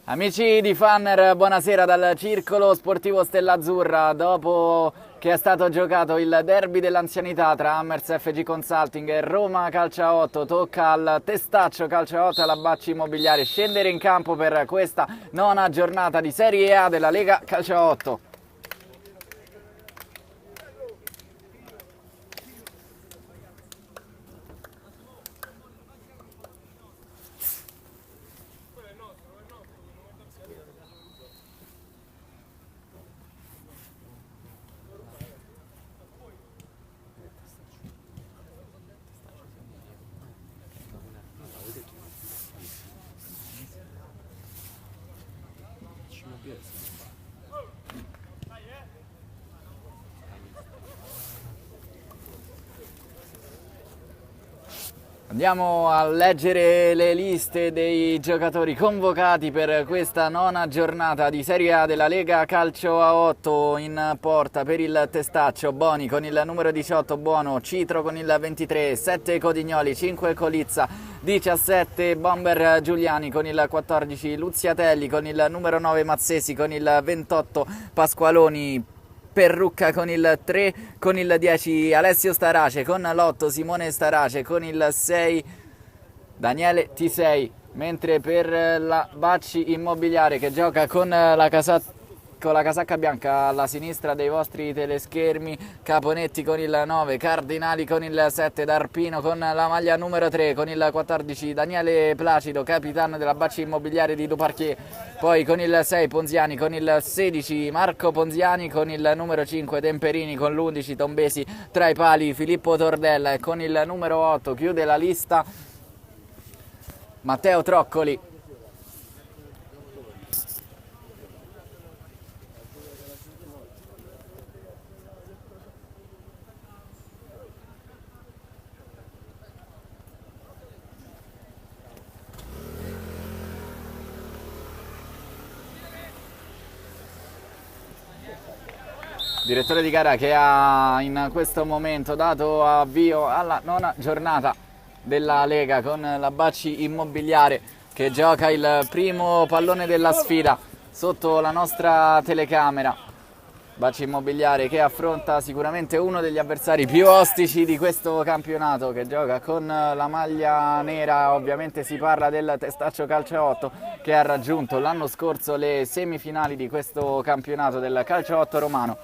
Amici di Fanner, buonasera dal Circolo Sportivo Stella Azzurra. Dopo che è stato giocato il derby dell'anzianità tra Hammers FG Consulting e Roma Calcio a 8, tocca al Testaccio Calcio a 8 e alla Bacci Immobiliare scendere in campo per questa nona giornata di Serie A della Lega Calcio a 8. Andiamo a leggere le liste dei giocatori convocati per questa nona giornata di Serie A della Lega Calcio a 8. In porta per il Testaccio Boni con il numero 18 Buono, Citro con il 23, 7 Codignoli, 5 Colizza, 17 Bomber Giuliani con il 14, Luziatelli con il numero 9 Mazzesi con il 28, Pasqualoni, Perrucca con il 3, con il 10 Alessio Starace, con l'8 Simone Starace, con il 6 Daniele Tisei, mentre per la Bacci Immobiliare che gioca con la casacca bianca alla sinistra dei vostri teleschermi, Caponetti con il 9, Cardinali con il 7, D'Arpino con la maglia numero 3, con il 14 Daniele Placido, capitano della Bacci Immobiliare di Duparchier, poi con il 6 Ponziani, con il 16 Marco Ponziani, con il numero 5 Temperini, con l'11 Tombesi tra i pali Filippo Tordella e con il numero 8 chiude la lista Matteo Troccoli. Direttore di gara che ha in questo momento dato avvio alla nona giornata della Lega con la Bacci Immobiliare che gioca il primo pallone della sfida sotto la nostra telecamera. Bacci Immobiliare che affronta sicuramente uno degli avversari più ostici di questo campionato, che gioca con la maglia nera. Ovviamente si parla del Testaccio Calcio 8 che ha raggiunto l'anno scorso le semifinali di questo campionato del Calcio 8 romano.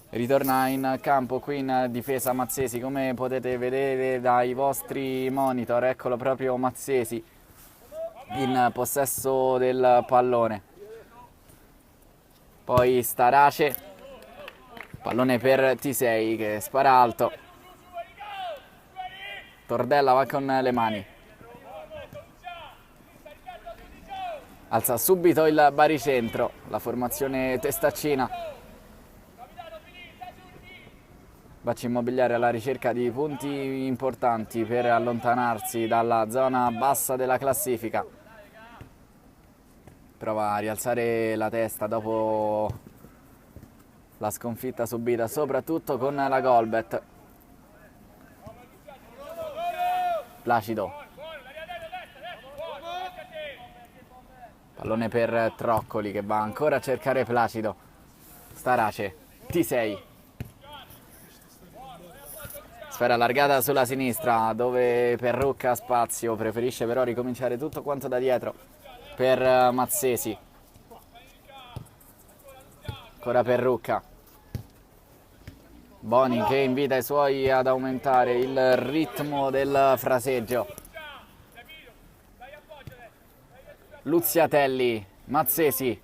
Ritorna in campo qui in difesa Mazzesi, come potete vedere dai vostri monitor, eccolo proprio Mazzesi in possesso del pallone. Poi Starace, pallone per Tisei che spara alto. Tordella va con le mani. Alza subito il baricentro, la formazione testaccina. Bacci Immobiliare alla ricerca di punti importanti per allontanarsi dalla zona bassa della classifica. Prova a rialzare la testa dopo la sconfitta subita, soprattutto con la Golbet. Placido. Pallone per Troccoli che va ancora a cercare Placido. Starace, Tisei. Sfera allargata sulla sinistra dove Perrucca ha spazio, preferisce però ricominciare tutto quanto da dietro per Mazzesi. Ancora Perrucca. Boni che invita i suoi ad aumentare il ritmo del fraseggio. Luziatelli, Mazzesi.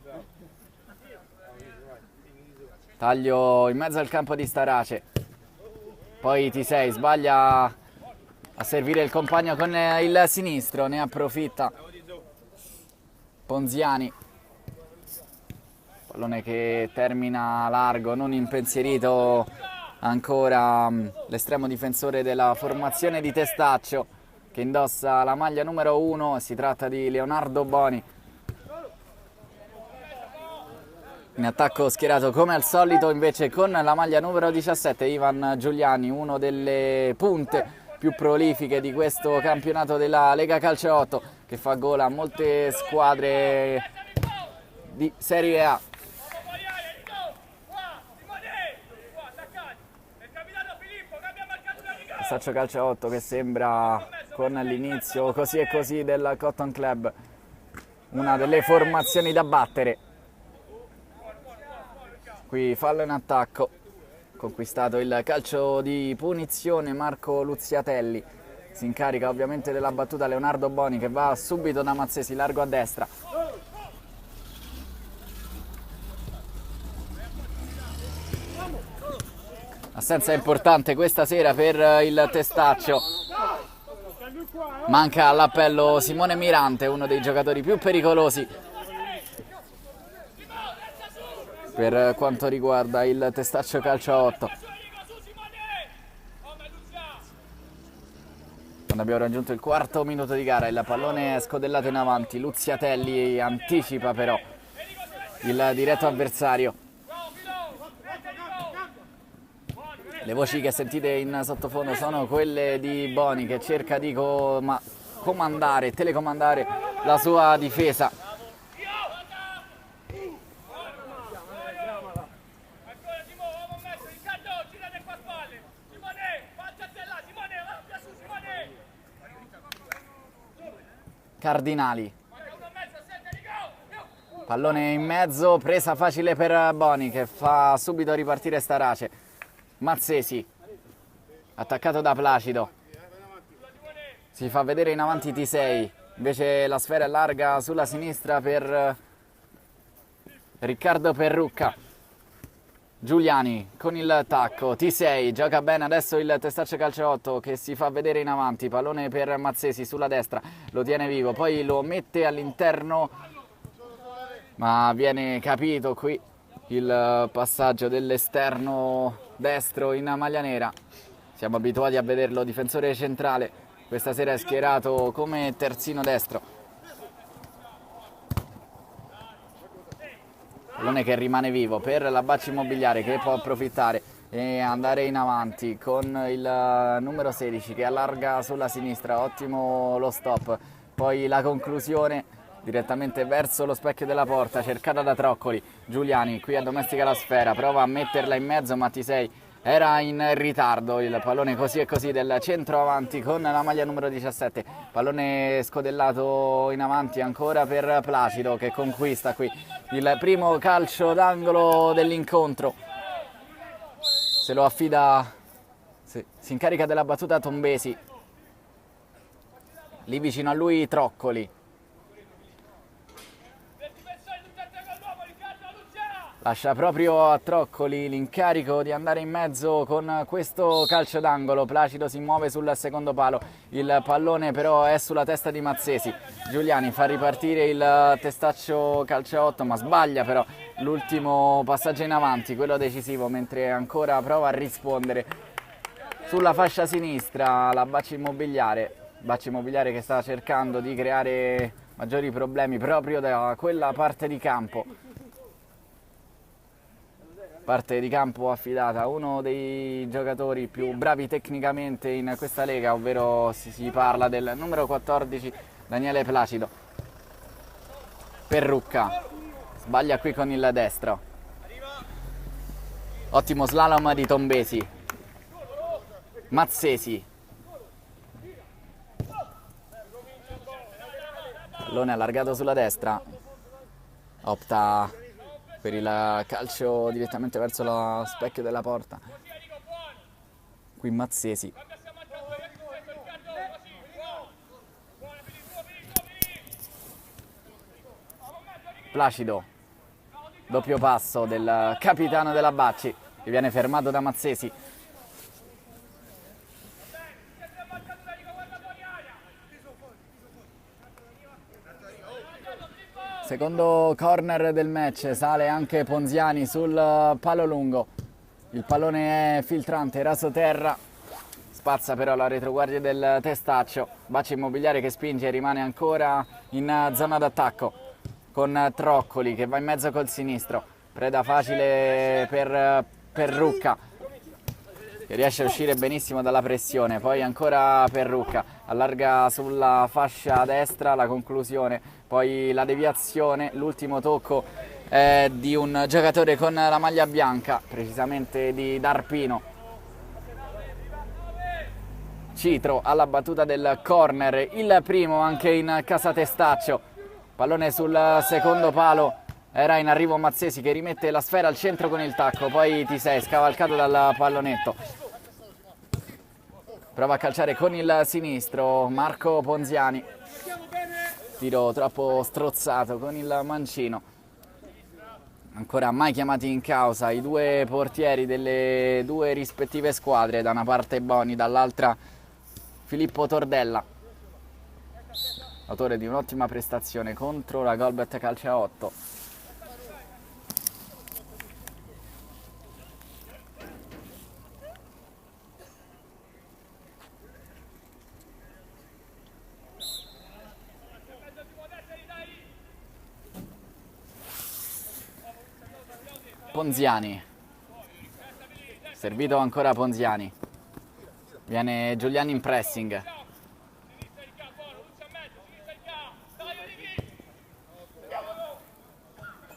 Taglio in mezzo al campo di Starace. Poi Tisei sbaglia a servire il compagno con il sinistro, ne approfitta Ponziani. Pallone che termina largo, non impensierito ancora l'estremo difensore della formazione di Testaccio che indossa la maglia numero 1, si tratta di Leonardo Boni. In attacco schierato come al solito invece con la maglia numero 17 Ivan Giuliani, uno delle punte più prolifiche di questo campionato della Lega Calcio 8, che fa gola a molte squadre di Serie A. Testaccio Calcio 8 che sembra, con l'inizio così e così del Cotton Club, una delle formazioni da battere. Qui fallo in attacco, conquistato il calcio di punizione. Marco Luziatelli si incarica ovviamente della battuta. Leonardo Boni che va subito da Mazzesi, largo a destra. Assenza importante questa sera per il Testaccio. Manca all'appello Simone Mirante, uno dei giocatori più pericolosi per quanto riguarda il Testaccio Calcio 8. Quando abbiamo raggiunto il quarto minuto di gara, il pallone è scodellato in avanti. Luziatelli anticipa però il diretto avversario. Le voci che sentite in sottofondo sono quelle di Boni, che cerca di comandare, telecomandare la sua difesa. Cardinali. Pallone in mezzo, presa facile per Boni che fa subito ripartire Starace. Mazzesi, attaccato da Placido, si fa vedere in avanti T6, invece la sfera è larga sulla sinistra per Riccardo Perrucca. Giuliani con il tacco, T6, gioca bene adesso il Testaccio Calcio 8 che si fa vedere in avanti, pallone per Mazzesi sulla destra, lo tiene vivo, poi lo mette all'interno, ma viene capito qui il passaggio dell'esterno destro in maglia nera. Siamo abituati a vederlo difensore centrale, questa sera è schierato come terzino destro. Pallone che rimane vivo per la Bacci Immobiliare che può approfittare e andare in avanti con il numero 16 che allarga sulla sinistra, ottimo lo stop, poi la conclusione direttamente verso lo specchio della porta, cercata da Troccoli. Giuliani qui addomestica la sfera, prova a metterla in mezzo, ma T6 era in ritardo. Il pallone così e così del centro avanti con la maglia numero 17, pallone scodellato in avanti ancora per Placido che conquista qui il primo calcio d'angolo dell'incontro. Se lo affida, si incarica della battuta Tombesi, lì vicino a lui Troccoli. Lascia proprio a Troccoli l'incarico di andare in mezzo con questo calcio d'angolo. Placido si muove sul secondo palo, il pallone però è sulla testa di Mazzesi. Giuliani fa ripartire il Testaccio Calcio 8, ma sbaglia però l'ultimo passaggio in avanti, quello decisivo, mentre ancora prova a rispondere sulla fascia sinistra la Bacci Immobiliare. Bacci Immobiliare che sta cercando di creare maggiori problemi proprio da quella parte di campo. Parte di campo affidata a uno dei giocatori più bravi tecnicamente in questa lega, ovvero si parla del numero 14 Daniele Placido. Perrucca sbaglia qui con il destro, ottimo slalom di Tombesi. Mazzesi, pallone allargato sulla destra, opta per il calcio direttamente verso lo specchio della porta. Qui Mazzesi. Placido. Doppio passo del capitano della Bacci che viene fermato da Mazzesi. Secondo corner del match, sale anche Ponziani sul palo lungo. Il pallone è filtrante, raso terra, spazza però la retroguardia del Testaccio. Bacci Immobiliare che spinge e rimane ancora in zona d'attacco con Troccoli che va in mezzo col sinistro. Preda facile per Perrucca. che riesce a uscire benissimo dalla pressione. Poi ancora Perrucca, allarga sulla fascia destra, la conclusione, poi la deviazione, l'ultimo tocco di un giocatore con la maglia bianca, precisamente di D'Arpino. Citro alla battuta del corner, il primo anche in casa Testaccio, pallone sul secondo palo, era in arrivo Mazzesi che rimette la sfera al centro con il tacco, poi Tisei scavalcato dal pallonetto, prova a calciare con il sinistro Marco Ponziani, tiro troppo strozzato con il mancino. Ancora mai chiamati in causa i due portieri delle due rispettive squadre, da una parte Boni, dall'altra Filippo Tordella, autore di un'ottima prestazione contro la Golbet Calcio a 8. Ponziani, servito ancora Ponziani, viene Giuliani in pressing,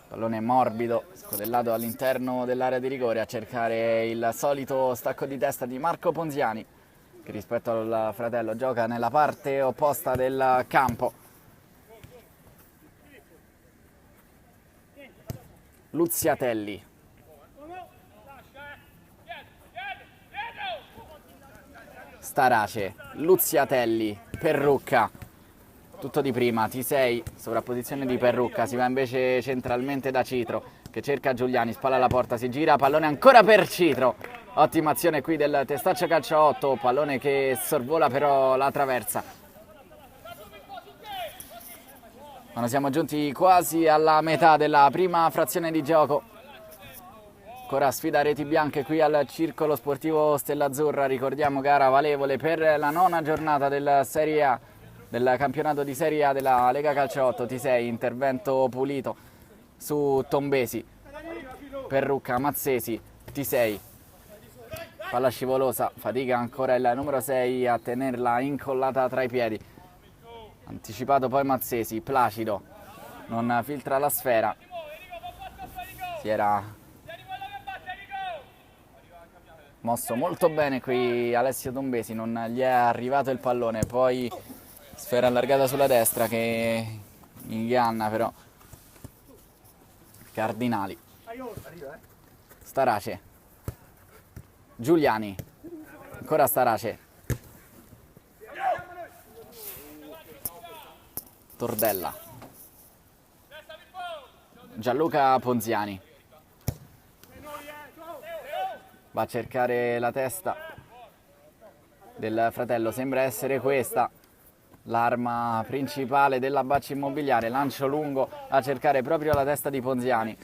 pallone morbido, scodellato all'interno dell'area di rigore a cercare il solito stacco di testa di Marco Ponziani, che rispetto al fratello gioca nella parte opposta del campo. Luziatelli, Starace, Luziatelli, Perrucca, tutto di prima, Tisei, sovrapposizione di Perrucca, si va invece centralmente da Citro che cerca Giuliani, spalla alla porta, si gira, pallone ancora per Citro, ottima azione qui del Testaccio Calcio 8, pallone che sorvola però la traversa. Quando siamo giunti quasi alla metà della prima frazione di gioco, ancora sfida reti bianche qui al Circolo Sportivo Stella Azzurra, ricordiamo gara valevole per la 9ª giornata del Serie A, del campionato di Serie A della Lega Calcio 8. Tisei, intervento pulito su Tombesi, Perrucca, Mazzesi, Tisei, palla scivolosa, fatica ancora il numero 6 a tenerla incollata tra i piedi. Anticipato poi Mazzesi, Placido, non filtra la sfera, si era mosso molto bene qui Alessio Tombesi, non gli è arrivato il pallone, poi sfera allargata sulla destra che inganna però Cardinali. Starace, Giuliani, ancora Starace, Tordella, Gianluca Ponziani, va a cercare la testa del fratello, sembra essere questa l'arma principale della Bacci Immobiliare, lancio lungo a cercare proprio la testa di Ponziani.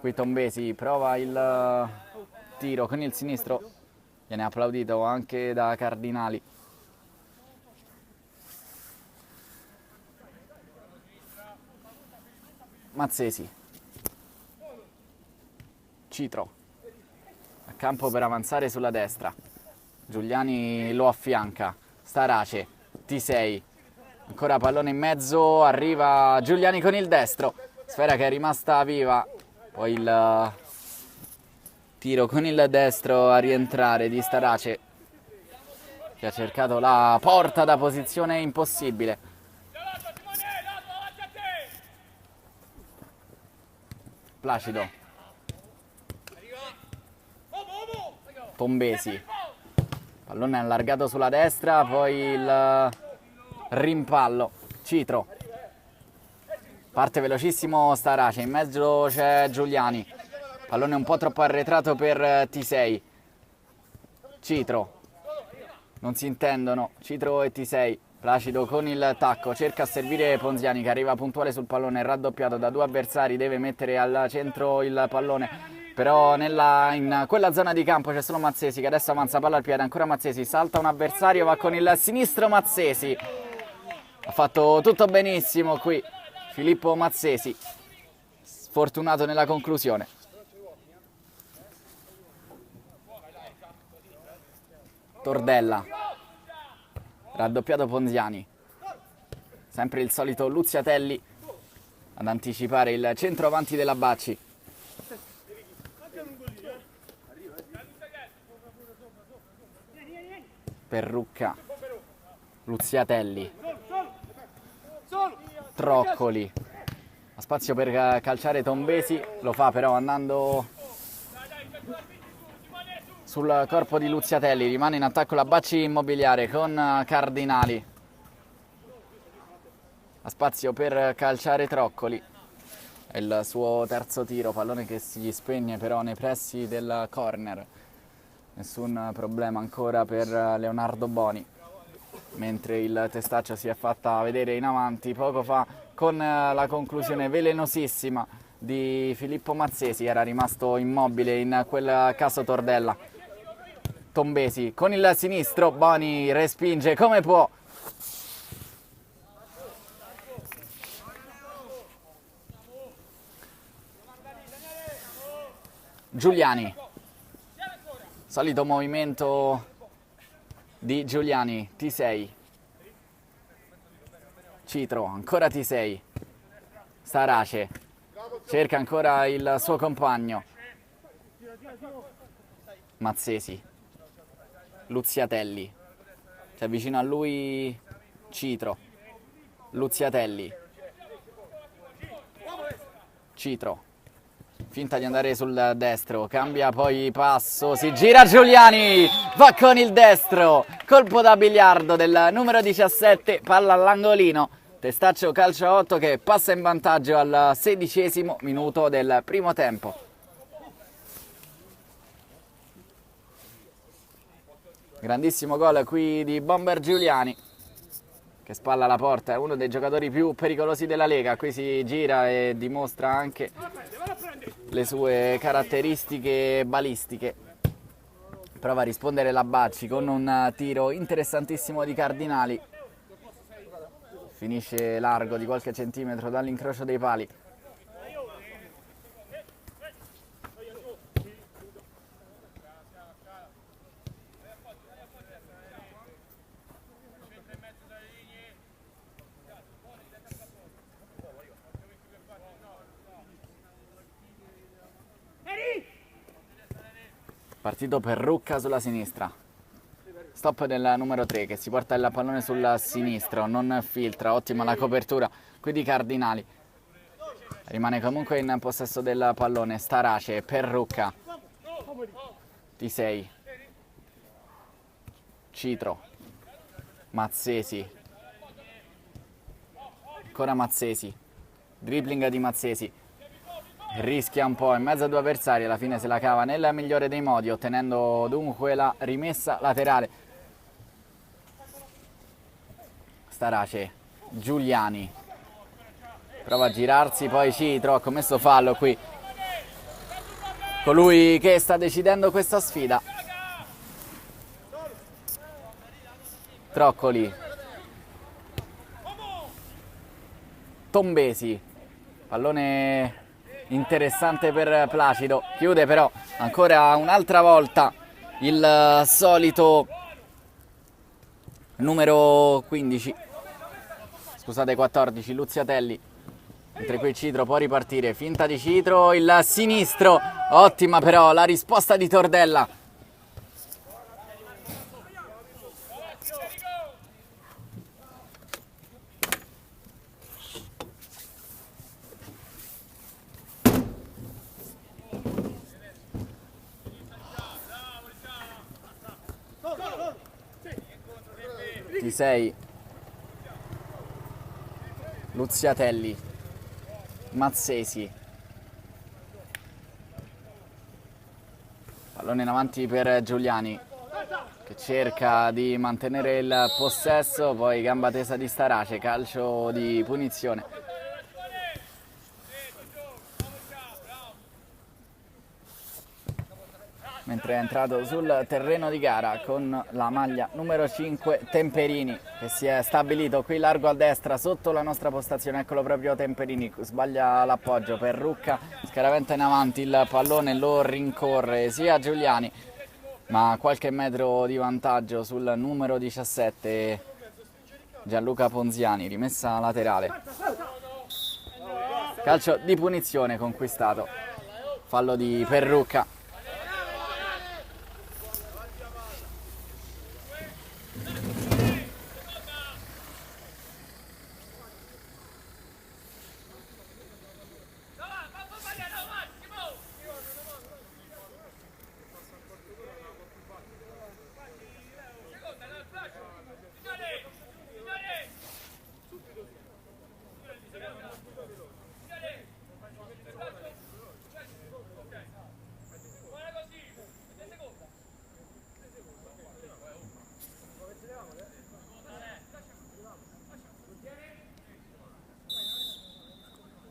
Qui Tombesi prova il tiro con il sinistro, viene applaudito anche da Cardinali. Mazzesi, Citro, a campo per avanzare sulla destra, Giuliani lo affianca, Starace, Tisei, ancora pallone in mezzo, arriva Giuliani con il destro, sfera che è rimasta viva, poi il tiro con il destro a rientrare di Starace, che ha cercato la porta da posizione impossibile. Placido, Tombesi, pallone allargato sulla destra, poi il rimpallo, Citro, parte velocissimo Starace, in mezzo c'è Giuliani, pallone un po' troppo arretrato per Tisei, Citro, non si intendono, Citro e Tisei. Placido con il tacco, cerca a servire Ponziani che arriva puntuale sul pallone, raddoppiato da due avversari, deve mettere al centro il pallone, però in quella zona di campo c'è solo Mazzesi che adesso avanza, palla al piede, ancora Mazzesi, salta un avversario, va con il sinistro Mazzesi, ha fatto tutto benissimo qui Filippo Mazzesi, sfortunato nella conclusione. Tordella, raddoppiato Ponziani, sempre il solito Luziatelli ad anticipare il centroavanti della Bacci. Perrucca, Luziatelli, Troccoli, ha spazio per calciare Tombesi, lo fa però andando sul corpo di Luziatelli, rimane in attacco la Bacci Immobiliare con Cardinali, ha spazio per calciare Troccoli, è il suo terzo tiro, pallone che si spegne però nei pressi del corner, nessun problema ancora per Leonardo Boni, mentre il Testaccio si è fatta vedere in avanti poco fa con la conclusione velenosissima di Filippo Mazzesi, era rimasto immobile in quel caso Tordella. Tombesi con il sinistro, Boni respinge come può. Giuliani, solito movimento di Giuliani, T6, Citro, ancora T6, Starace, cerca ancora il suo compagno, Mazzesi, Luziatelli, si avvicina a lui Citro, Luziatelli, Citro, finta di andare sul destro, cambia poi passo, si gira Giuliani, va con il destro, colpo da biliardo del numero 17, palla all'angolino, Testaccio calcio a 8 che passa in vantaggio al 16° minuto del primo tempo. Grandissimo gol qui di Bomber Giuliani, che spalla la porta, è uno dei giocatori più pericolosi della Lega, qui si gira e dimostra anche le sue caratteristiche balistiche. Prova a rispondere la Bacci con un tiro interessantissimo di Cardinali, finisce largo di qualche centimetro dall'incrocio dei pali. Partito Perrucca sulla sinistra, stop del numero 3 che si porta il pallone sul sinistro, non filtra, ottima la copertura qui di Cardinali, rimane comunque in possesso del pallone Starace, Perrucca, T6, Citro, Mazzesi, ancora Mazzesi, dribbling di Mazzesi, rischia un po' in mezzo a due avversari, alla fine se la cava nel migliore dei modi, ottenendo dunque la rimessa laterale. Starace, Giuliani, prova a girarsi, poi Citro ha commesso fallo qui, colui che sta decidendo questa sfida. Troccoli, Tombesi, pallone interessante per Placido, chiude però ancora un'altra volta il solito numero 15, scusate 14, Luziatelli, mentre qui Citro può ripartire, finta di Citro, il sinistro, ottima però la risposta di Tordella. T6, Luziatelli, Mazzesi, pallone in avanti per Giuliani che cerca di mantenere il possesso, poi gamba tesa di Starace, calcio di punizione. Mentre è entrato sul terreno di gara con la maglia numero 5 Temperini, che si è stabilito qui largo a destra sotto la nostra postazione, eccolo proprio Temperini, sbaglia l'appoggio, Perrucca scaraventa in avanti il pallone, lo rincorre sia Giuliani ma qualche metro di vantaggio sul numero 17 Gianluca Ponziani. Rimessa laterale, calcio di punizione conquistato, fallo di Perrucca.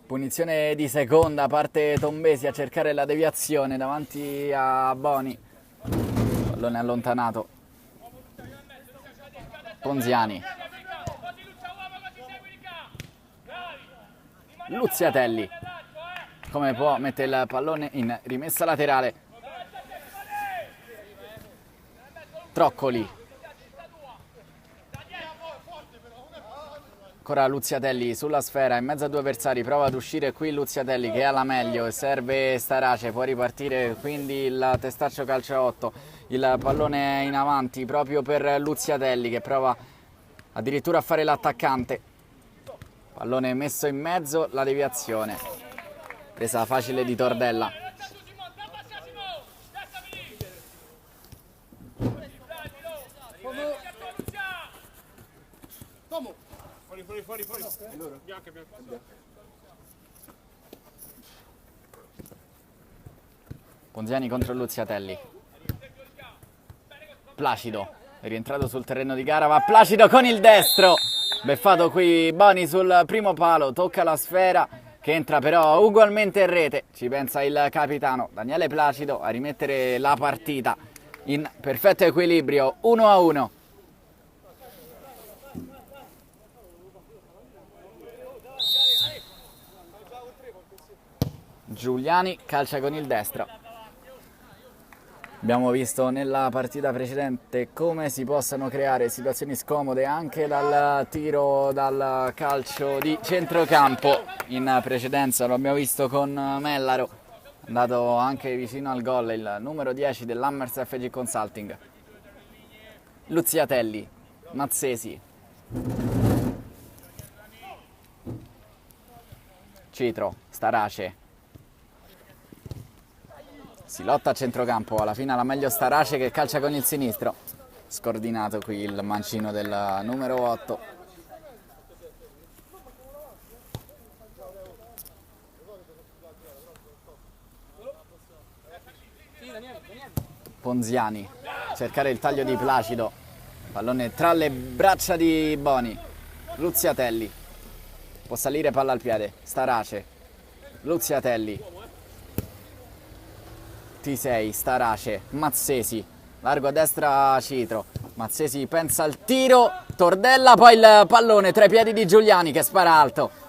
Punizione di seconda, parte Tombesi a cercare la deviazione davanti a Boni. Pallone allontanato. Ponziani. Luziatelli. Come può, mette il pallone in rimessa laterale. Troccoli. Ancora Luziatelli sulla sfera, in mezzo a due avversari, prova ad uscire qui Luziatelli che ha la meglio e serve Starace, può ripartire quindi il Testaccio calcio a 8, il pallone in avanti proprio per Luziatelli che prova addirittura a fare l'attaccante, pallone messo in mezzo, la deviazione, presa facile di Tordella. Fuori. Bianca. Ponziani contro Luziatelli. Placido è rientrato sul terreno di gara, va Placido con il destro. Beffato qui Boni sul primo palo, tocca la sfera che entra però ugualmente in rete. Ci pensa il capitano Daniele Placido a rimettere la partita in perfetto equilibrio, 1-1. Giuliani calcia con il destro. Abbiamo visto nella partita precedente come si possano creare situazioni scomode anche dal tiro, dal calcio di centrocampo. In precedenza lo abbiamo visto con Mellaro, andato anche vicino al gol, il numero 10 dell'Hammers FG Consulting. Luziatelli, Mazzesi, Citro, Starace. Si lotta a centrocampo, alla fine la meglio Starace che calcia con il sinistro. Scordinato qui il mancino del numero 8. Ponziani, cercare il taglio di Placido. Pallone tra le braccia di Boni. Luziatelli. Può salire palla al piede. Starace. Luziatelli. T6, Starace, Mazzesi, largo a destra Citro, Mazzesi pensa al tiro, Tordella, poi il pallone tra i piedi di Giuliani che spara alto.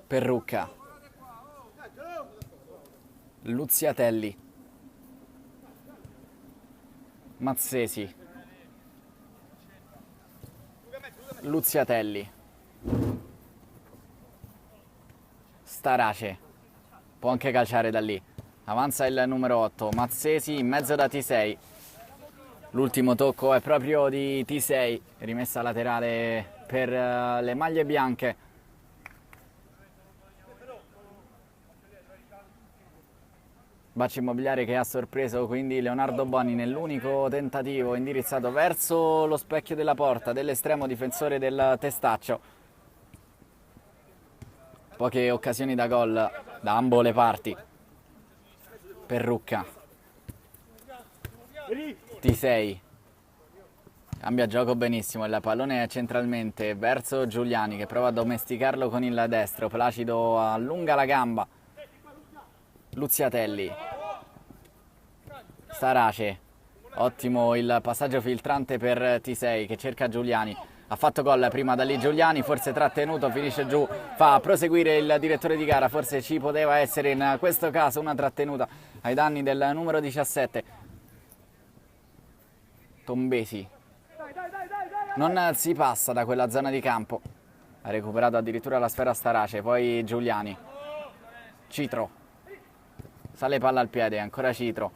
Perrucca, Luziatelli, Mazzesi, Luziatelli, Starace, può anche calciare da lì, avanza il numero 8, Mazzesi in mezzo da T6, l'ultimo tocco è proprio di T6, rimessa laterale per le maglie bianche. Bacci Immobiliare che ha sorpreso quindi Leonardo Boni nell'unico tentativo indirizzato verso lo specchio della porta dell'estremo difensore del Testaccio. Poche occasioni da gol da ambo le parti. Perrucca. T6. Cambia gioco benissimo, il pallone è centralmente verso Giuliani che prova a domesticarlo con il destro. Placido allunga la gamba. Luziatelli, Starace, ottimo il passaggio filtrante per T6 che cerca Giuliani. Ha fatto gol prima da lì Giuliani, forse trattenuto, finisce giù, fa proseguire il direttore di gara, forse ci poteva essere in questo caso una trattenuta ai danni del numero 17. Tombesi. Non si passa da quella zona di campo. Ha recuperato addirittura la sfera Starace, poi Giuliani. Citro. Sale palla al piede, ancora Citro.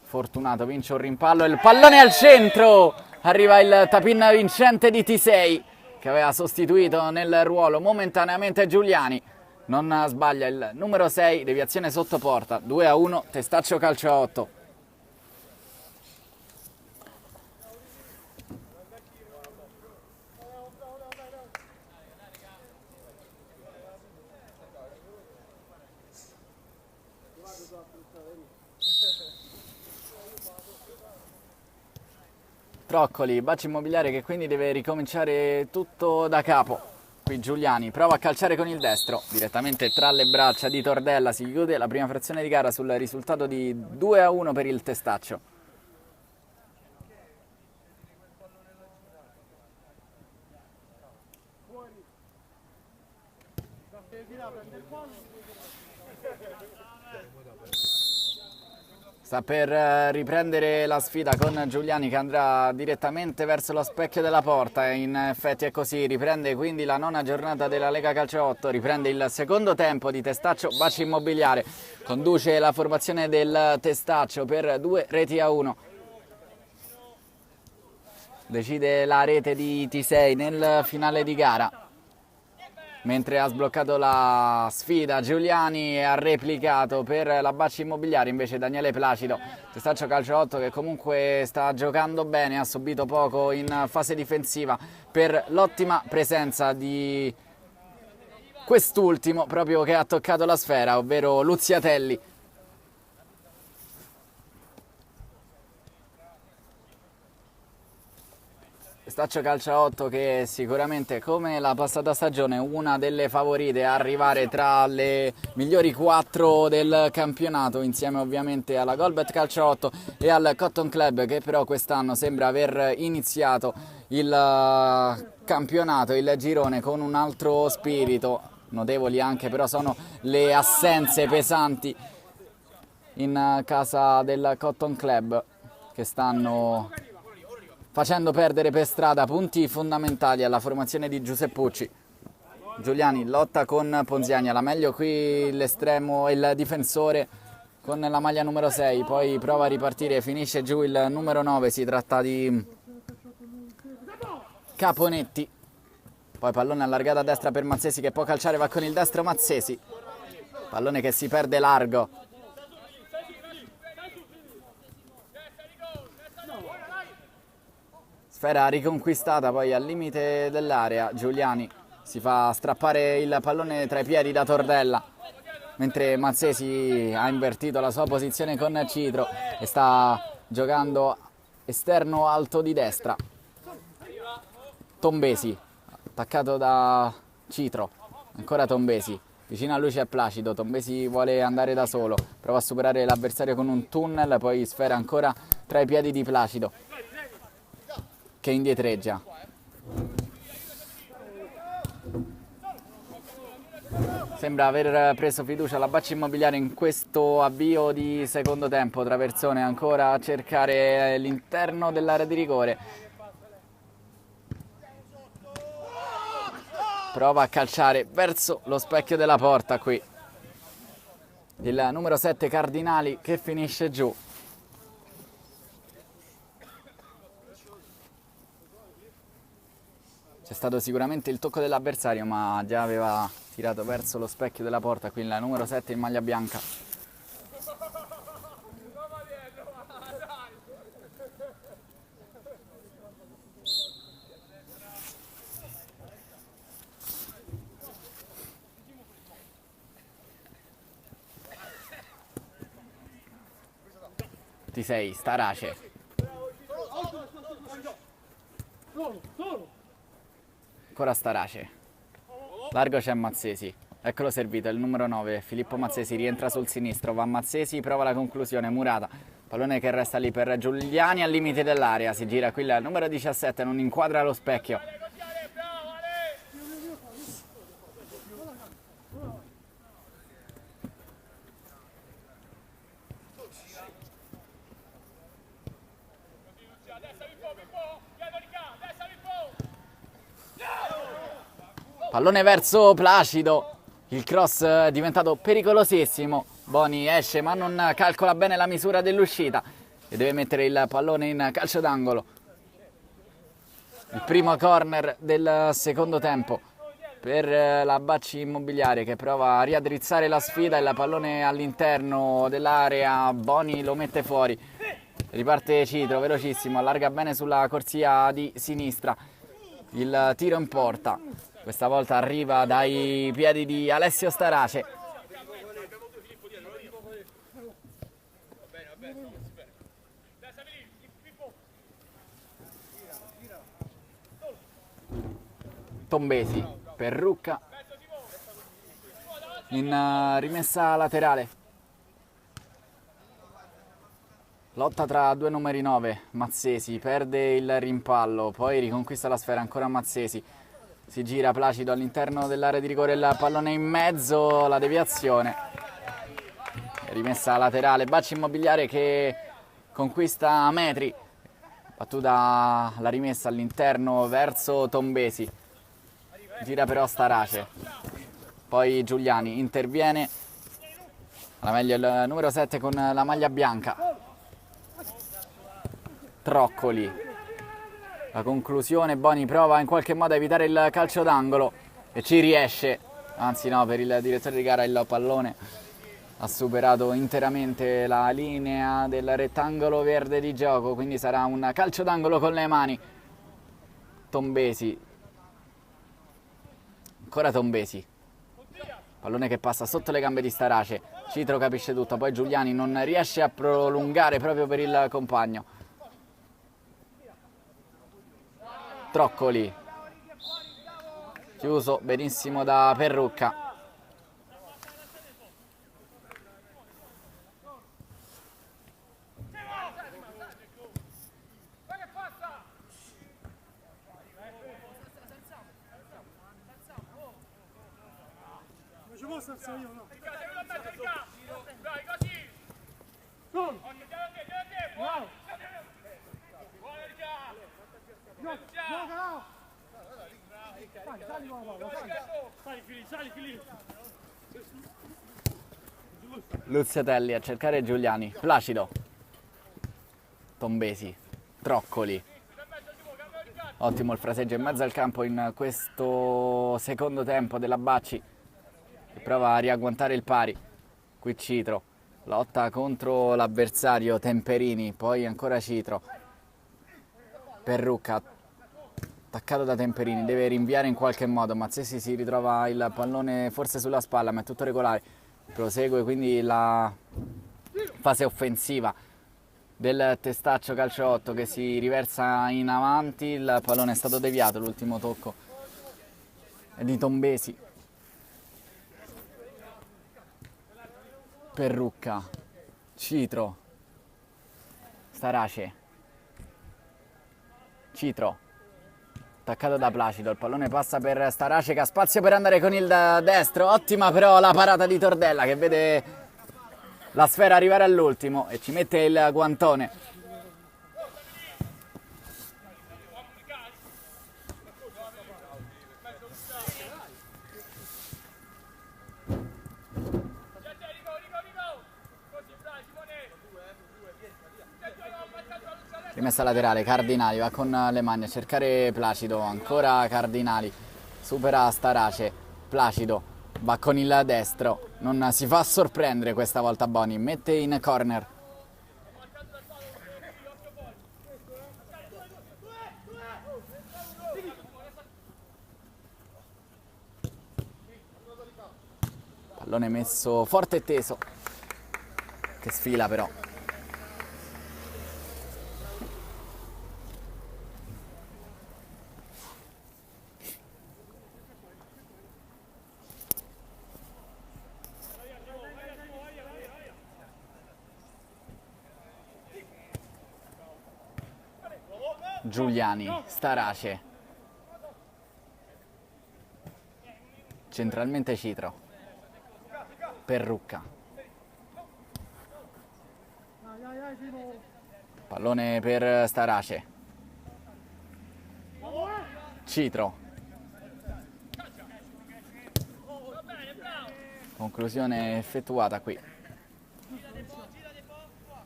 Fortunato vince un rimpallo, il pallone al centro! Arriva il tap-in vincente di T6 che aveva sostituito nel ruolo momentaneamente Giuliani. Non sbaglia il numero 6, deviazione sotto porta, 2-1, Testaccio calcio a 8. Troccoli, bacio immobiliare che quindi deve ricominciare tutto da capo. Qui Giuliani prova a calciare con il destro, direttamente tra le braccia di Tordella. Si chiude la prima frazione di gara sul risultato di 2-1 per il Testaccio. Sta per riprendere la sfida con Giuliani che andrà direttamente verso lo specchio della porta. In effetti è così, riprende quindi la nona giornata della Lega Calcio 8, riprende il secondo tempo di Testaccio Baci Immobiliare. Conduce la formazione del Testaccio per 2-1. Decide la rete di T6 nel finale di gara. Mentre ha sbloccato la sfida Giuliani e ha replicato per la Baci Immobiliare invece Daniele Placido. Testaccio calcio 8 che comunque sta giocando bene, ha subito poco in fase difensiva per l'ottima presenza di quest'ultimo proprio che ha toccato la sfera, ovvero Luziatelli. Testaccio calcio a 8 che sicuramente come la passata stagione è una delle favorite a arrivare tra le migliori 4 del campionato, insieme ovviamente alla Golbet Calcio 8 e al Cotton Club, che però quest'anno sembra aver iniziato il campionato, il girone con un altro spirito. Notevoli anche però sono le assenze pesanti in casa del Cotton Club, che stanno facendo perdere per strada punti fondamentali alla formazione di Giuseppucci. Giuliani lotta con Ponziani, alla meglio qui l'estremo, il difensore con la maglia numero 6, poi prova a ripartire, finisce giù il numero 9, si tratta di Caponetti. Poi pallone allargato a destra per Mazzesi che può calciare, va con il destro Mazzesi. Pallone che si perde largo. Sfera riconquistata poi al limite dell'area. Giuliani si fa strappare il pallone tra i piedi da Tordella, mentre Mazzesi ha invertito la sua posizione con Citro e sta giocando esterno alto di destra. Tombesi, attaccato da Citro, ancora Tombesi, vicino a lui c'è Placido, Tombesi vuole andare da solo, prova a superare l'avversario con un tunnel, poi sfera ancora tra i piedi di Placido, che indietreggia. Sembra aver preso fiducia la Baci Immobiliare in questo avvio di secondo tempo. Traversone ancora a cercare l'interno dell'area di rigore. Prova a calciare verso lo specchio della porta qui. Il numero 7 Cardinali che finisce giù. C'è stato sicuramente il tocco dell'avversario, ma già aveva tirato verso lo specchio della porta, qui il numero 7 in maglia bianca. T6, Starace. Ancora Starace. Largo c'è Mazzesi. Eccolo servito, il numero 9, Filippo Mazzesi, rientra sul sinistro, va Mazzesi, prova la conclusione, Murata, pallone che resta lì per Giuliani al limite dell'area, si gira qui il numero 17, non inquadra lo specchio. Pallone verso Placido, il cross è diventato pericolosissimo, Boni esce ma non calcola bene la misura dell'uscita e deve mettere il pallone in calcio d'angolo. Il primo corner del secondo tempo per la Bacci Immobiliare che prova a riaddrizzare la sfida, il pallone all'interno dell'area, Boni lo mette fuori, riparte Citro velocissimo, allarga bene sulla corsia di sinistra, il tiro in porta. Questa volta arriva dai piedi di Alessio Starace. Tombesi per Rucca. In rimessa laterale. Lotta tra due numeri 9. Mazzesi perde il rimpallo, poi riconquista la sfera ancora Mazzesi. Si gira Placido all'interno dell'area di rigore, il pallone in mezzo, la deviazione. Rimessa laterale, Bacci Immobiliare che conquista metri. Battuta la rimessa all'interno verso Tombesi. Gira però Starace. Poi Giuliani interviene. Alla meglio il numero 7 con la maglia bianca. Troccoli. La conclusione, Boni prova in qualche modo a evitare il calcio d'angolo e ci riesce, anzi no, per il direttore di gara il pallone ha superato interamente la linea del rettangolo verde di gioco, quindi sarà un calcio d'angolo con le mani. Tombesi, ancora Tombesi, pallone che passa sotto le gambe di Starace, Citro capisce tutto, poi Giuliani non riesce a prolungare proprio per il compagno. Troccoli, chiuso benissimo da Perrucca. Non ci posso alzare io, no? Dai, così! Solo! Sali, Filippo! Luziatelli a cercare Giuliani, Placido, Tombesi, Troccoli. Ottimo il fraseggio in mezzo al campo in questo secondo tempo della Bacci che prova a riagguantare il pari. Qui Citro, lotta contro l'avversario Temperini, poi ancora Citro. Perrucca, attaccato da Temperini, deve rinviare in qualche modo, Mazzesi si ritrova il pallone forse sulla spalla ma è tutto regolare, prosegue quindi la fase offensiva del Testaccio Calcio 8 che si riversa in avanti, il pallone è stato deviato, l'ultimo tocco è di Tombesi. Perrucca, Citro, Starace, Citro, attaccato da Placido, il pallone passa per Starace che ha spazio per andare con il destro, ottima però la parata di Tordella che vede la sfera arrivare all'ultimo e ci mette il guantone. Rimessa laterale, Cardinali va con le mani a cercare Placido, ancora Cardinali, supera Starace, Placido va con il destro, non si fa sorprendere questa volta Boni, mette in corner. Pallone messo forte e teso, che sfila però. Giuliani, Starace. Centralmente Citro. Perrucca. Pallone per Starace. Citro. Conclusione effettuata qui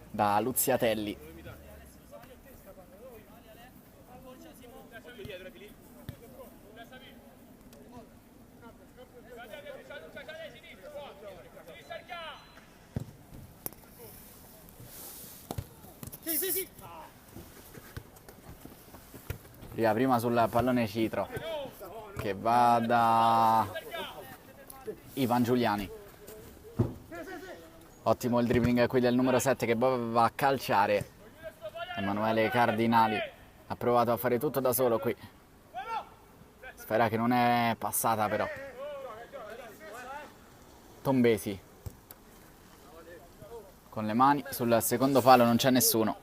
da Luziatelli. Arriva prima sul pallone Citro che va da Ivan Giuliani. Ottimo il dribbling qui del numero 7 che va a calciare. Emanuele Cardinali ha provato a fare tutto da solo qui. Sfera che non è passata però. Tombesi con le mani sul secondo palo, non c'è nessuno.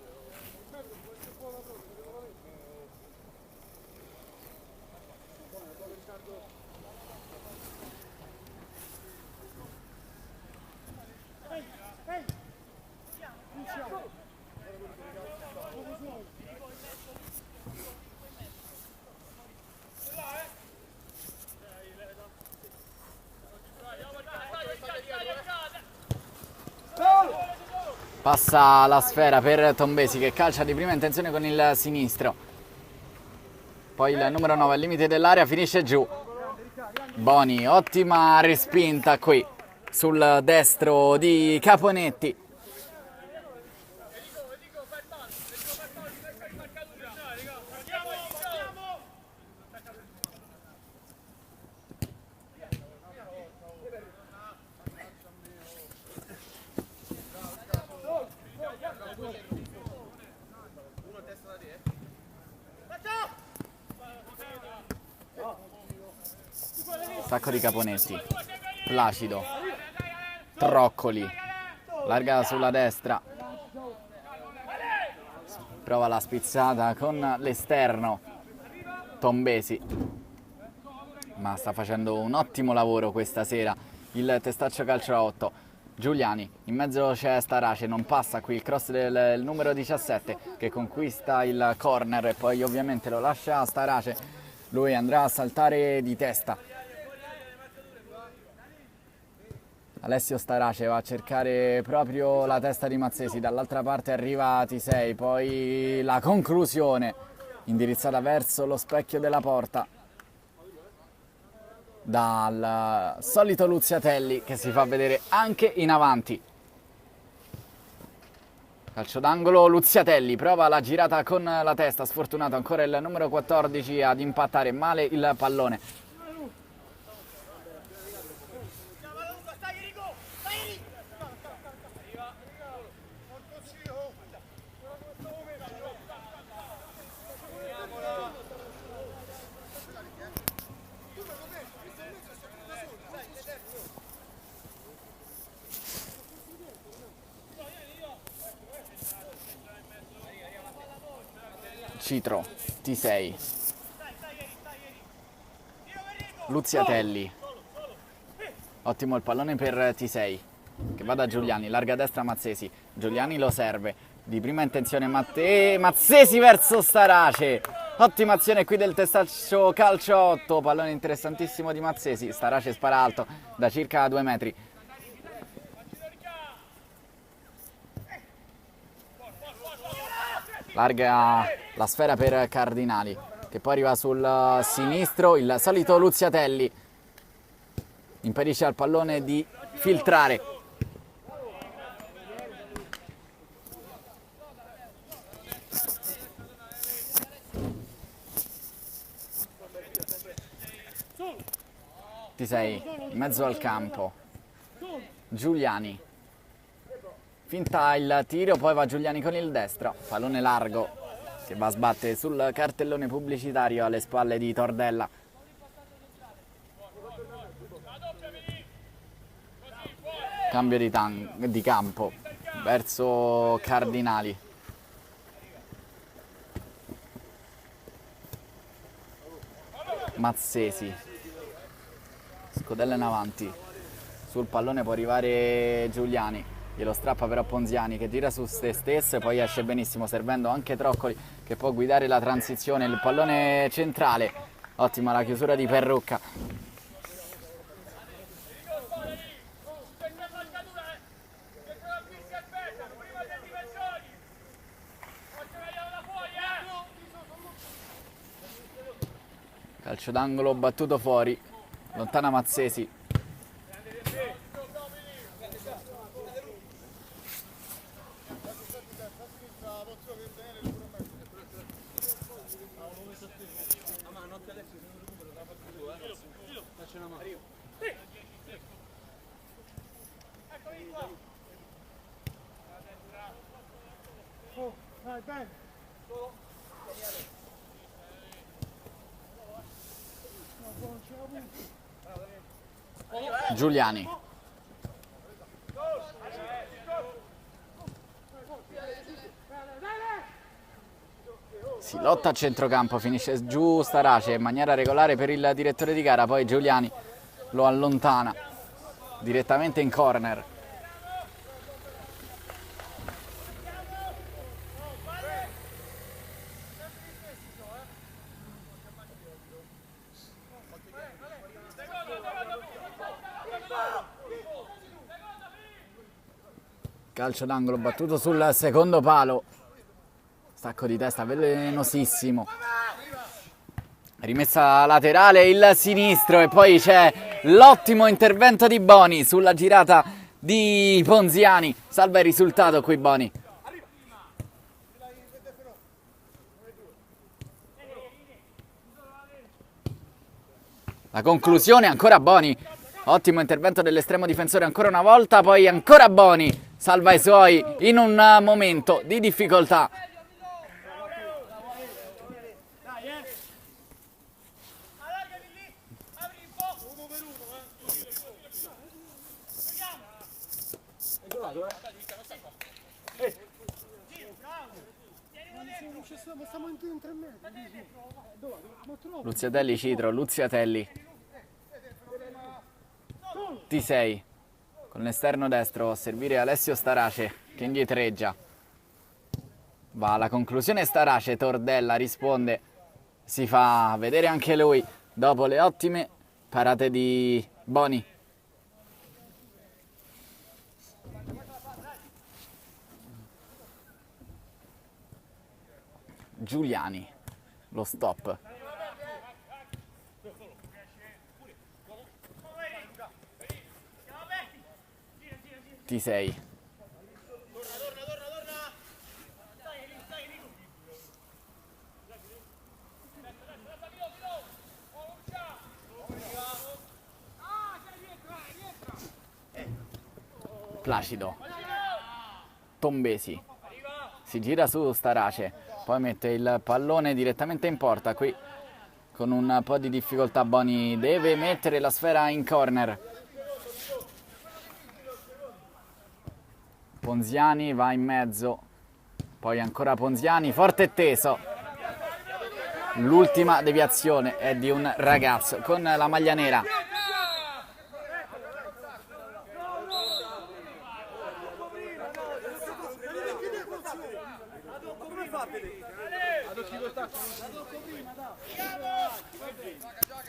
Passa la sfera per Tombesi che calcia di prima intenzione con il sinistro. Poi il numero 9 al limite dell'area finisce giù. Boni, ottima respinta qui sul destro di Caponetti. Attacco di Caponetti. Placido. Troccoli. Larga sulla destra. Prova la spizzata con l'esterno. Tombesi. Ma sta facendo un ottimo lavoro questa sera il Testaccio Calcio a 8. Giuliani, in mezzo c'è Starace, non passa qui il cross del numero 17 che conquista il corner e poi ovviamente lo lascia a Starace. Lui andrà a saltare di testa. Alessio Starace va a cercare proprio la testa di Mazzesi, dall'altra parte arriva Tisei, poi la conclusione indirizzata verso lo specchio della porta dal solito Luziatelli che si fa vedere anche in avanti. Calcio d'angolo, Luziatelli prova la girata con la testa, sfortunato ancora il numero 14 ad impattare male il pallone. Citro, Tisei, Luziatelli, ottimo il pallone per Tisei che va da Giuliani, larga destra Mazzesi, Giuliani lo serve, di prima intenzione Mazzesi verso Starace, ottima azione qui del Testaccio Calcio 8, pallone interessantissimo di Mazzesi, Starace spara alto da circa 2 metri. Larga la sfera per Cardinali che poi arriva sul sinistro, il solito Luziatelli impedisce al pallone di filtrare. Tisei in mezzo al campo, Giuliani finta il tiro, poi va Giuliani con il destro, pallone largo che va a sbattere sul cartellone pubblicitario alle spalle di Tordella. Cambio di campo verso Cardinali. Mazzesi, scodella in avanti, sul pallone può arrivare Giuliani, glielo strappa però Ponziani che gira su se stesso e poi esce benissimo servendo anche Troccoli che può guidare la transizione, il pallone centrale, ottima la chiusura di Perrucca. Calcio d'angolo battuto fuori, lontana Mazzesi. Dai, bene. Giuliani. Si lotta a centrocampo, finisce giù Starace in maniera regolare per il direttore di gara, poi Giuliani lo allontana direttamente in corner. Calcio d'angolo battuto sul secondo palo, stacco di testa velenosissimo, rimessa laterale il sinistro e poi c'è l'ottimo intervento di Boni sulla girata di Ponziani, salva il risultato qui Boni. La conclusione ancora Boni, ottimo intervento dell'estremo difensore ancora una volta, poi ancora Boni, salva i suoi in un momento di difficoltà. Luziatelli Citro, Luziatelli. T6 con l'esterno destro a servire Alessio Starace che indietreggia. Va alla conclusione Starace, Tordella risponde, si fa vedere anche lui dopo le ottime parate di Boni. Giuliani, lo stop. T6. Placido. Tombesi. Si gira su Starace, poi mette il pallone direttamente in porta. Qui con un po' di difficoltà Boni deve mettere la sfera in corner. Ponziani va in mezzo, poi ancora Ponziani, forte e teso. L'ultima deviazione è di un ragazzo con la maglia nera.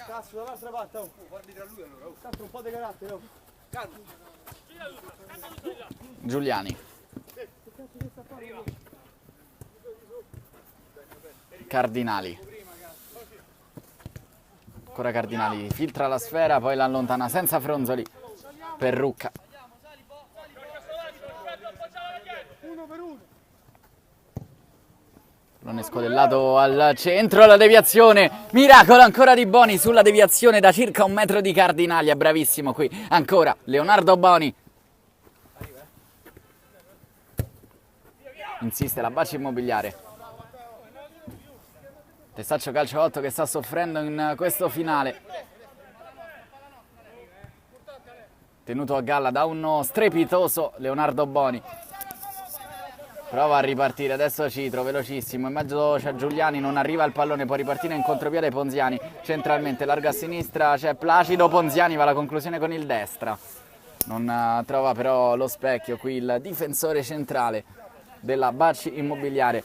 Cazzo, dall'altra parte, oh. Guardi tra lui allora, oh. Tanto un po' di carattere, oh. Giuliani. Cardinali. Ancora Cardinali, filtra la sfera, poi la allontana senza fronzoli. Perrucca. Uno per uno. Pallone scodellato al centro, la deviazione, miracolo ancora di Boni sulla deviazione da circa 1 metro di Cardinali, è bravissimo qui, ancora Leonardo Boni. Insiste la Baci Immobiliare. Testaccio Calcio 8 che sta soffrendo in questo finale. Tenuto a galla da uno strepitoso Leonardo Boni. Prova a ripartire, adesso Citro, velocissimo, in mezzo c'è Giuliani, non arriva il pallone, può ripartire in contropiede Ponziani, centralmente, larga a sinistra, c'è Placido, Ponziani va alla conclusione con il destra. Non trova però lo specchio qui il difensore centrale della Bacci Immobiliare.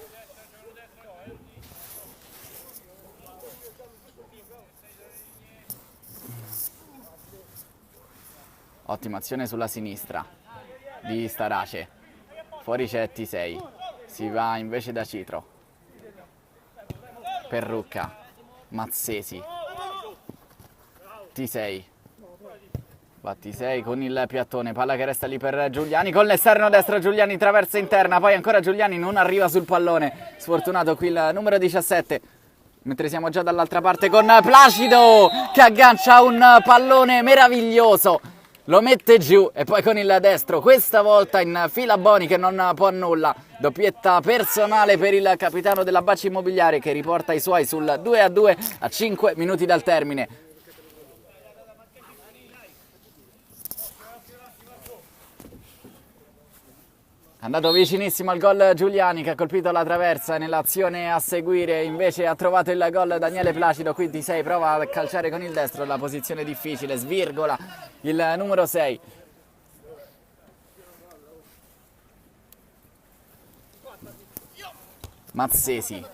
Ottima azione sulla sinistra di Starace. Fuori c'è T6. Si va invece da Citro. Perrucca. Mazzesi. T6. Va T6 con il piattone. Palla che resta lì per Giuliani. Con l'esterno destro Giuliani, traversa interna. Poi ancora Giuliani non arriva sul pallone. Sfortunato qui il numero 17. Mentre siamo già dall'altra parte con Placido che aggancia un pallone meraviglioso. Lo mette giù e poi con il destro, questa volta in fila Boni che non può nulla. Doppietta personale per il capitano della Bacci Immobiliare che riporta i suoi sul 2-2 a 5 minuti dal termine. È andato vicinissimo al gol Giuliani che ha colpito la traversa nell'azione a seguire, invece ha trovato il gol Daniele Placido, qui T6 prova a calciare con il destro, la posizione difficile, svirgola il numero 6. Mazzesi.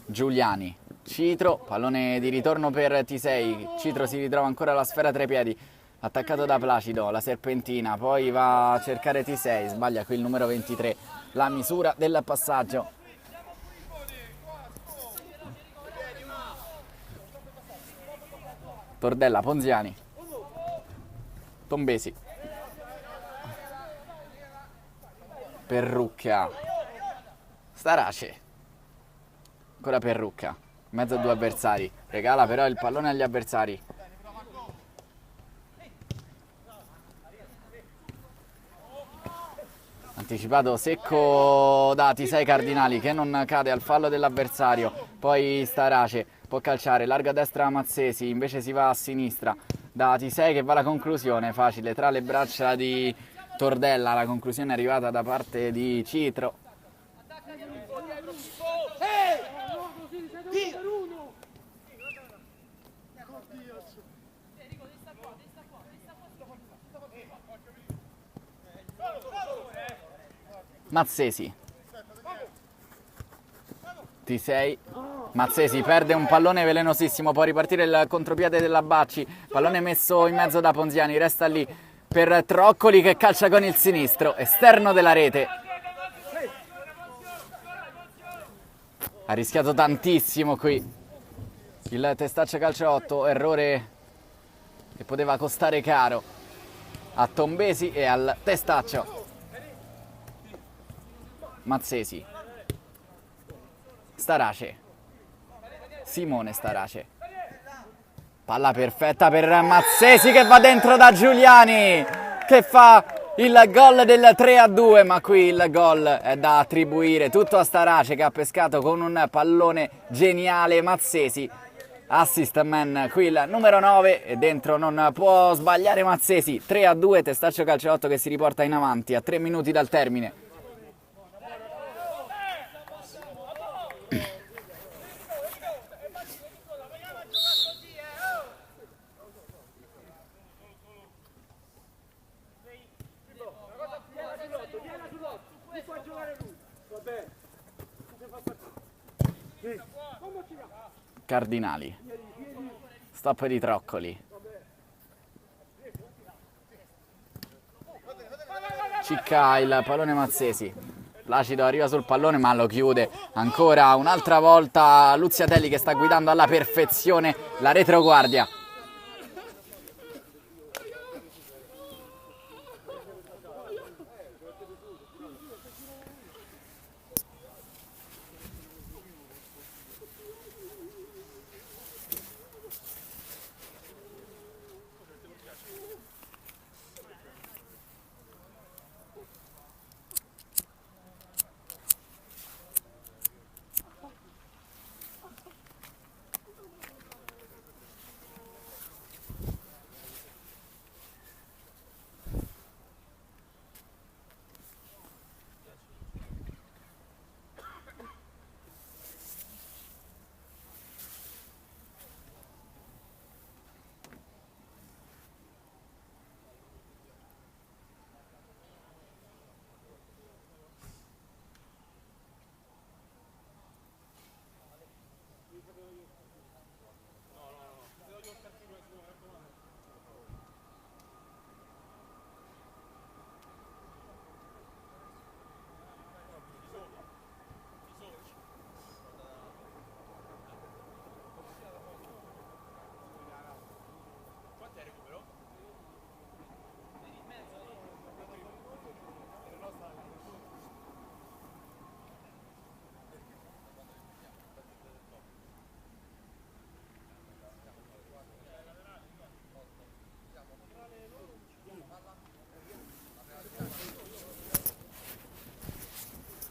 Giuliani. Citro, pallone di ritorno per T6, Citro si ritrova ancora la sfera tra i piedi. Attaccato da Placido, la serpentina, poi va a cercare T6, sbaglia qui il numero 23, la misura del passaggio. Tordella, Ponziani, Tombesi, Perrucca, Starace, ancora Perrucca, in mezzo a due avversari, regala però il pallone agli avversari. Anticipato secco da T6 Cardinali che non cade al fallo dell'avversario. Poi Starace può calciare, larga a destra Mazzesi, invece si va a sinistra da T6 che va alla conclusione, facile tra le braccia di Tordella, la conclusione è arrivata da parte di Citro. Mazzesi. T6. Mazzesi perde un pallone velenosissimo, può ripartire il contropiede della Bacci, pallone messo in mezzo da Ponziani, resta lì per Troccoli che calcia con il sinistro, esterno della rete. Ha rischiato tantissimo qui il Testaccio Calcio 8, errore che poteva costare caro a Tombesi e al Testaccio. Mazzesi, Starace, Simone Starace, palla perfetta per Mazzesi che va dentro da Giuliani che fa il gol del 3-2, ma qui il gol è da attribuire tutto a Starace che ha pescato con un pallone geniale. Mazzesi, assist man qui il numero 9 e dentro non può sbagliare Mazzesi. 3-2, Testaccio Calcio 8 che si riporta in avanti a 3 minuti dal termine. Cardinali, stop di Troccoli, cicca il pallone Mazzesi, Placido arriva sul pallone ma lo chiude ancora un'altra volta Luziatelli che sta guidando alla perfezione la retroguardia.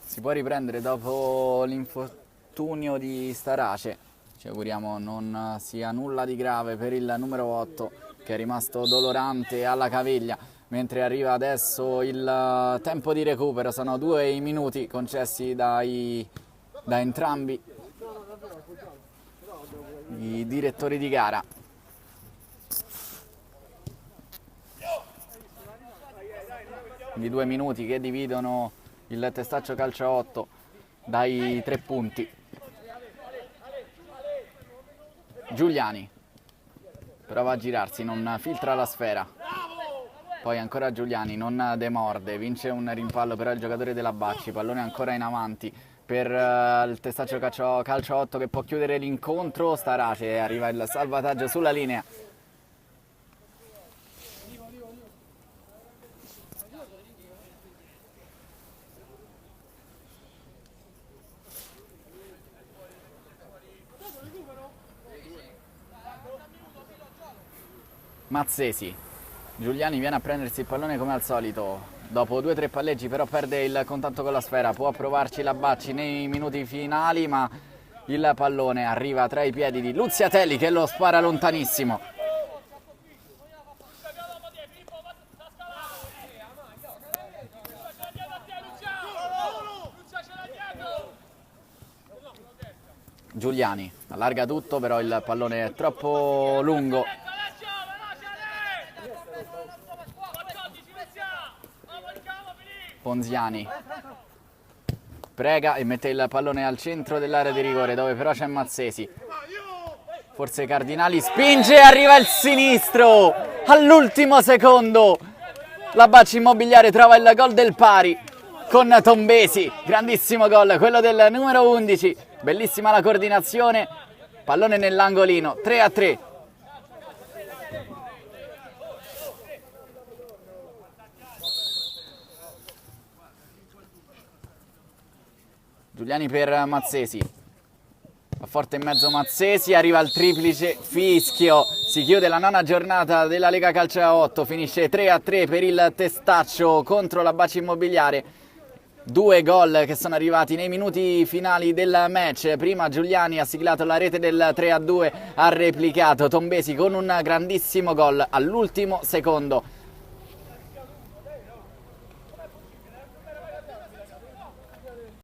si può riprendere dopo l'infortunio di Starace. Ci auguriamo non sia nulla di grave per il numero 8 che è rimasto dolorante alla caviglia, mentre arriva adesso il tempo di recupero. Sono 2 i minuti concessi da entrambi i direttori di gara. Quindi 2 minuti che dividono il Testaccio Calcio a 8 dai 3 punti. Giuliani prova a girarsi, non filtra la sfera. Poi ancora Giuliani, non demorde, vince un rimpallo però il giocatore della Bacci. Pallone ancora in avanti per il Testaccio Calcio 8 che può chiudere l'incontro. Starace, arriva il salvataggio sulla linea. Mazzesi, Giuliani viene a prendersi il pallone come al solito, dopo 2-3 palleggi però perde il contatto con la sfera. Può provarci la Bacci nei minuti finali, ma il pallone arriva tra i piedi di Luziatelli che lo spara lontanissimo. Giuliani allarga tutto, però il pallone è troppo lungo. Ponziani prega e mette il pallone al centro dell'area di rigore, dove però c'è Mazzesi. Forse Cardinali spinge e arriva il sinistro all'ultimo secondo. La Bacci Immobiliare trova il gol del pari con Tombesi. Grandissimo gol quello del numero 11. Bellissima la coordinazione. Pallone nell'angolino. 3-3. Giuliani per Mazzesi, a forte in mezzo Mazzesi, arriva il triplice, fischio, si chiude la 9ª giornata della Lega Calcio a 8, finisce 3-3 per il Testaccio contro la Bacci Immobiliare. 2 gol che sono arrivati nei minuti finali del match. Prima Giuliani ha siglato la rete del 3-2, ha replicato Tombesi con un grandissimo gol all'ultimo secondo.